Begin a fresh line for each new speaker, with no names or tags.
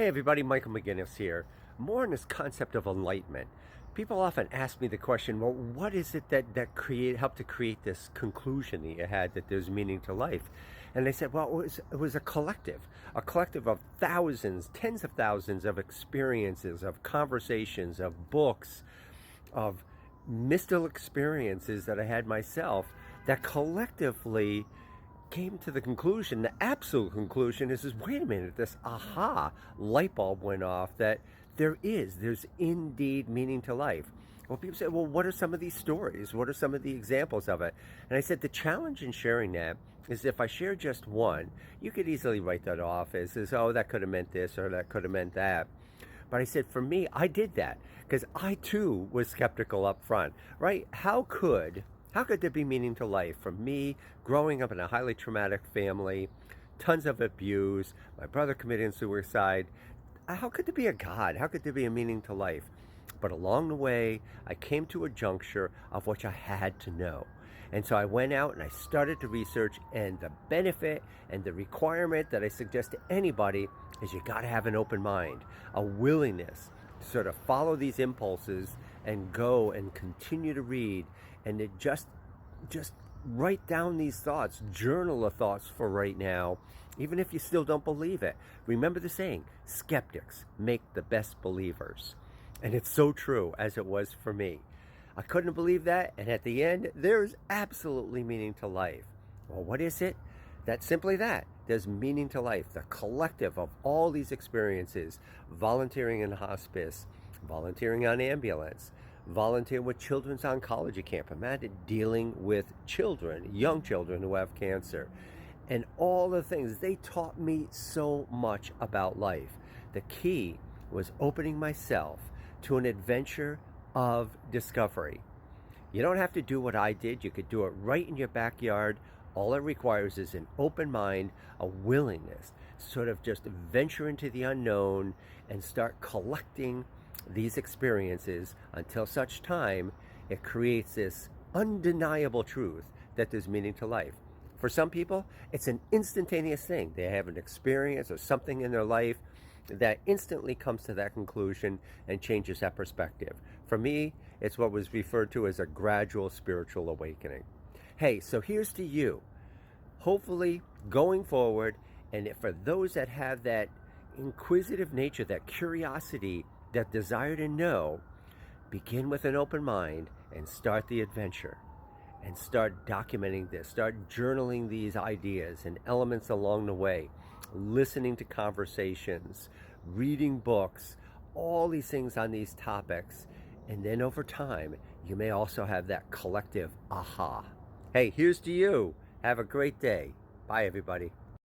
Hey everybody, Michael McGinnis here. More on this concept of enlightenment. People often ask me the question, well, what is it that helped to create this conclusion that you had that there's meaning to life? And they said, well, it was a collective of thousands, tens of thousands of experiences, of conversations, of books, of mystical experiences that I had myself that collectively came to the conclusion, the absolute conclusion is wait a minute, this aha light bulb went off that there's indeed meaning to life. Well, people say, well, what are some of these stories? What are some of the examples of it? And I said, the challenge in sharing that is if I share just one, you could easily write that off as oh, that could have meant this or that could have meant that. But I said, for me, I did that because I too was skeptical up front, right? How could there be meaning to life? From me growing up in a highly traumatic family, tons of abuse, my brother committing suicide. How could there be a God? How could there be a meaning to life? But along the way, I came to a juncture of which I had to know. And so I went out and I started to research, and the benefit and the requirement that I suggest to anybody is you got to have an open mind, a willingness to sort of follow these impulses and go and continue to read and to just write down these thoughts, journal the thoughts for right now, even if you still don't believe it. Remember the saying, skeptics make the best believers. And it's so true, as it was for me. I couldn't believe that, and at the end, there's absolutely meaning to life. Well, what is it? That's simply that. There's meaning to life. The collective of all these experiences, volunteering in hospice, volunteering on ambulance, volunteering with children's oncology camp. Imagine dealing with children, young children who have cancer. And all the things, they taught me so much about life. The key was opening myself to an adventure of discovery. You don't have to do what I did. You could do it right in your backyard. All it requires is an open mind, a willingness to sort of just venture into the unknown and start collecting these experiences until such time it creates this undeniable truth that there's meaning to life. For some people, it's an instantaneous thing. They have an experience or something in their life that instantly comes to that conclusion and changes that perspective. For me, it's what was referred to as a gradual spiritual awakening. Hey, so here's to you. Hopefully, going forward, and for those that have that inquisitive nature, that curiosity, that desire to know, begin with an open mind and start the adventure. And start documenting this, start journaling these ideas and elements along the way, listening to conversations, reading books, all these things on these topics. And then over time, you may also have that collective aha. Hey, here's to you. Have a great day. Bye, everybody.